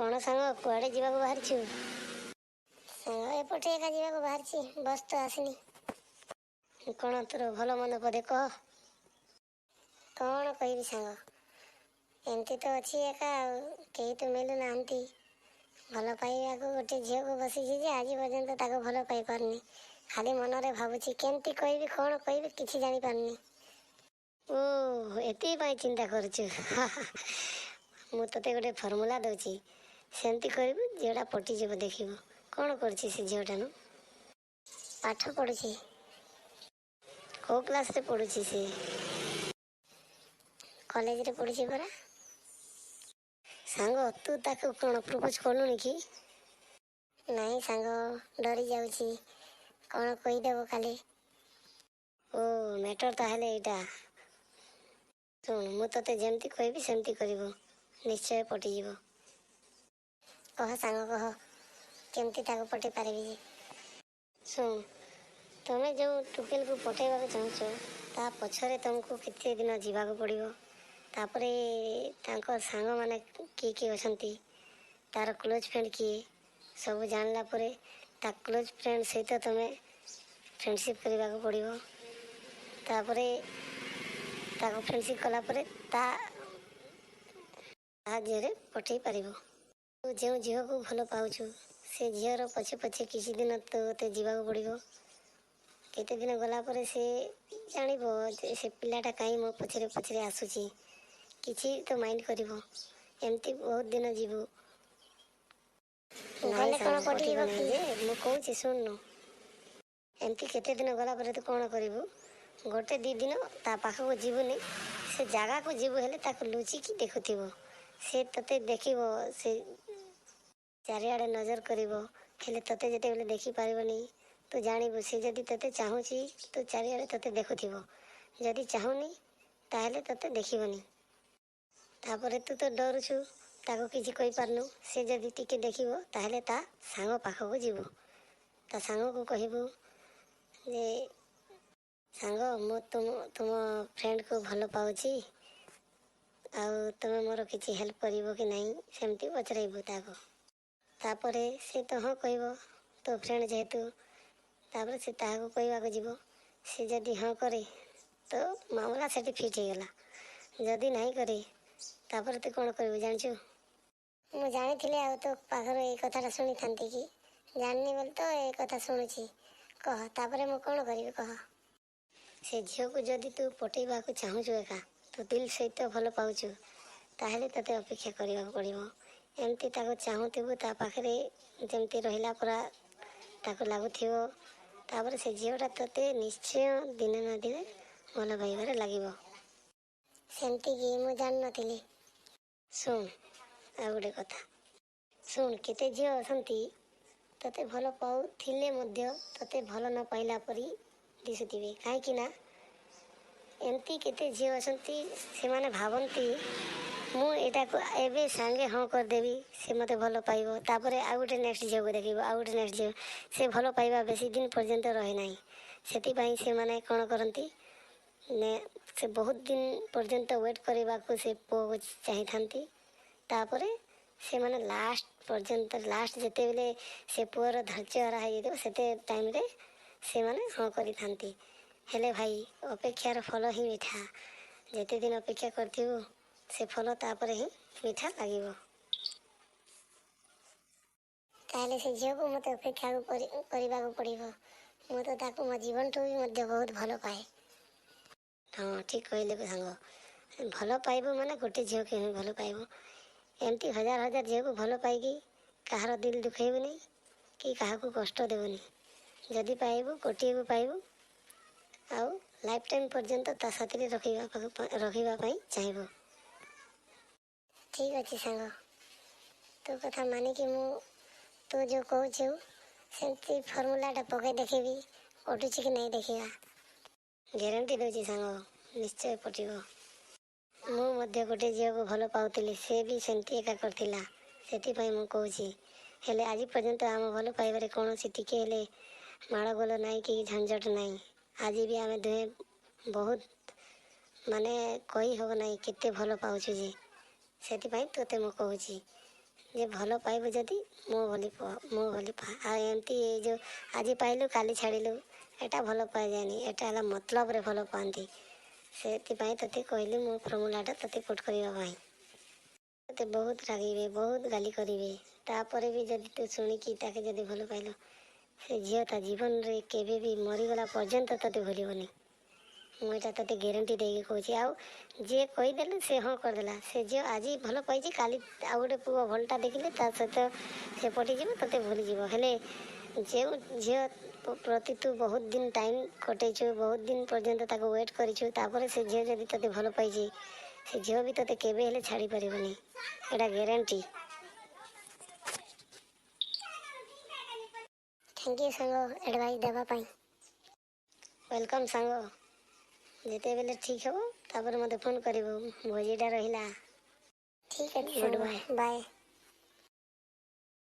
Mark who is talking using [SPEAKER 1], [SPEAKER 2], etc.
[SPEAKER 1] कौन सांग कुआड़े जीवा बाहर छु? सांग एपटे एका जीवा बाहर छि बस तो आसनी। कौन तोर भल मन पदे कह। कौन कहबी सांग एमती तो अच्छी एका कहीं तो मिलू ना भल पाइबा को गोटे झील को बसी आज पर्यंत ताको भल पाई पारनी खाली मनरे भावुची केमती कहबी कौन कहबी किसी जानी पारनी। ओ एती पाई चिंता करछु मु तते गोटे फॉर्मूला दउची सेमती करबू झीलटा पटिଯିବ देखिबो। कौन करछि से झीलटा नु पाठ पढुछि को क्लास रे पढुछि से कॉलेज रे पढुछि परा। सांग तू ताको कौन प्रपोज कलुनी कि नहीं? सांग डरी जाउछि कौन कहीदेव खाली। ओ मैटर ताहले एटा सुन मु तते जेमती कहबी सेमती करिवो निश्चय पटिଯିବ। कह सांग कह केमती ताको पटे पारिबी जे। सुन तमे जो टुकेल को पटेबा चाहछो ता पछरे तुमको किते दिन जीवाको पड़िबो तापरे तांको सांग माने की अछंती तार क्लोज फ्रेंड किए सब जानला परे ता क्लोज फ्रेंड सहित तमे फ्रेंडशिप करबा को पड़िबो। तापरे ताको फ्रेंडशिप कला परे ता जेरे पठेई पारिबो। तू जो झील को भल पाउछु से झीर पछे पछे किसी दिन तो जीवा को पड़िबो। केते दिन गला परे से जानिबो से पिलाटा काई मो पछरे पछरे आसुची किछि तो माइंड करिवो एमती बहुत दिन जीवो। गले कोन पटिबो कि मु कहूची सुन एमती केते दिन गला परे तो कोन करिवो गोटे दी दिन ता पाखको जीवनी से जगह को जीव हेले ताको लुची की देखुथिबो से तते देखिबो से चारिआडे नजर करिवो हेले तते जेते बेले देखि पारिबनी तो जानिबो से जदी तते चाहूची तो चारिआडे तते देखुथिबो जदी चाहूनी ताहेले तते देखिबनी। तापरे तू तो डरुछु ताको किछि कहि पारनु से जदी टिके देखिबो ताहेले ता सांग पाखको जीवो ता सांग को कहिबो जे सांग मो तुम फ्रेंड को भल पाउची आउ तुम मोर किछि हेल्प करिवो कि नहीं सेमती पचराइबो ताको। तापरे से तो हाँ कहबो तो फ्रेंड जेहेतु तापरे से ताको कहबा को जीवो से जदी हाँ करे तो मामला सेठी फिट हे गला जदी नहीं करे तापरे तो कोन करबो जानछु। मु जानिथिले आ तो पाखर ए कथाटा सुनी थांती कि जाननी बोल तो ए कथा सुनुची कह तापरे मु कोन करिवि कह। से झील को जदि तू पटेबा को चाहूछु एका तो दिल सहित भल पाउछु ताहेले तते अपेक्षा करबा पड़िबो एमती ताको चाहूथिबो ता पाखरे जेमती रहिला परा ताको लागुथिबो तापर से झीलटा तते निश्चय दिने ना दिने भल पाइबारे लागिबो सेमती कि मु जान नथिली। सुन आ गोटे कथा सुन केते झील असंती तते भल पाउथिले मध्य तते भल न पाइला परी दिसुथिबे काहे कि ना एमती केते झील असंती से माने भावंती मु एटा को एबे सांगे हाँ कर देबी से मते भल पाइबो तापरे आ गोटे नेक्स्ट झील को देखिबो आ गोटे नेक्स्ट झील से भल पाइबा बेसी दिन पर्यंत रहे नाही सेति पई से माने कोन करंती ने से बहुत दिन पर्यंत वेट करबा को से पो चाहि थांती तापरे से माने लास्ट पर्यंत लास्ट जेते बेले से पुअर धैर्य हरा हे जेतो सेते टाइम रे से माने हाँ करि थांती हेले भाई अपेक्षार फल ही मीठा जेते दिन अपेक्षा करथिबो से फल तापरे ही मीठा लागिबो। ताले से झील को मते अपेक्षा करबा को पड़िबो मु तो ताको मो जीवन तो भी मध्य बहुत भल पाए। हाँ ठीक कहले सांग भल पाइबो माने गोटे झील के ही भल पाइबो एमती हजार हजार झील को भल पाइकी कहार दिल दुखेइबनी कि काहा को कष्ट देबनी जदि पाइबो गोटे को पाइबो आउ लाइफ टाइम पर्यंत ता साथी रखिबा पई चाहिबो। ठीक अछि सांग तो कथा माने कि मु तो जो कहूछु सेमती फॉर्मूलाटा पके देखिबी पटुछि कि नहीं देखिबा ग्यारंटी दउछि सांग निश्चय पटिबो। मु मध्य गोटे झील को भल पाउतिली से भी सेमती एका करथिला सेति पई मु कहूछि हेले आज पर्यंत आम भल पाइबारे कोनोसी टिके हेले माड़ गोल नाही कि झंझट नाही आज भी आम दुहे बहुत माने कही हो नहीं केते भल पाउछु जे सेति पई तोते मु कहूछि ଯେ ଭଲ ପାଇବୁ ଯଦି ମୋ ଭଳି ପୁଅ ମୋ ଭଳି ପା। ଆଉ ଏମିତି ଏ ଯେଉଁ ଆଜି ପାଇଲୁ କାଲି ଛାଡ଼ିଲୁ ଏଇଟା ଭଲ ପାଇଯାଏନି, ଏଇଟା ହେଲା ମତଲବରେ ଭଲ ପାଆନ୍ତି। ସେଥିପାଇଁ ତୋତେ କହିଲି ମୋ ଫର୍ମୁଲାଟା ତୋତେ କୋଟ୍ କରିବା ପାଇଁ। ତୋତେ ବହୁତ ରାଗିବେ, ବହୁତ ଗାଲି କରିବେ, ତାପରେ ବି ଯଦି ତୁ ଶୁଣିକି ତାକେ ଯଦି ଭଲ ପାଇଲୁ, ସେ ଝିଅ ତା ଜୀବନରେ କେବେ ବି ମରିଗଲା ପର୍ଯ୍ୟନ୍ତ ତୋତେ ଭୁଲିବନି। ମୁଁ ଏଇଟା ତୋତେ ଗ୍ୟାରେଣ୍ଟି ଦେଇକି କହୁଛି। ଆଉ ଯିଏ କହିଦେଲେ ସେ ହଁ କରିଦେଲା, ସେ ଝିଅ ଆଜି ଭଲ ପାଇଛି କାଲି ଆଉ ଗୋଟେ ପୁଅ ଭଲଟା ଦେଖିଲେ ତା ସହିତ ସେ ପଟିଯିବ, ତୋତେ ଭୁଲିଯିବ। ହେଲେ ଯେଉଁ ଝିଅ ପ୍ରତି ତୁ ବହୁତ ଦିନ ଟାଇମ୍ କଟେଇଛୁ, ବହୁତ ଦିନ ପର୍ଯ୍ୟନ୍ତ ତାକୁ ୱେଟ୍ କରିଛୁ, ତାପରେ ସେ ଝିଅ ଯଦି ତୋତେ ଭଲ ପାଇଛି, ସେ ଝିଅ ବି ତୋତେ କେବେ ହେଲେ ଛାଡ଼ି ପାରିବନି, ଏଇଟା ଗ୍ୟାରେଣ୍ଟି। ଥ୍ୟାଙ୍କ ୟୁ ସାଙ୍ଗ ଆଡ଼ଭାଇସ୍ ଦେବା ପାଇଁ। ୱେଲକମ୍ ସାଙ୍ଗ। ଯେତେବେଳେ ଠିକ୍ ହେବ ତାପରେ ମୋତେ ଫୋନ୍ କରିବୁ, ଭୋଜିଟା ରହିଲା। ଠିକ୍ ଅଛି, ଗୁଡ଼୍ ବାଏ। ବାଏ।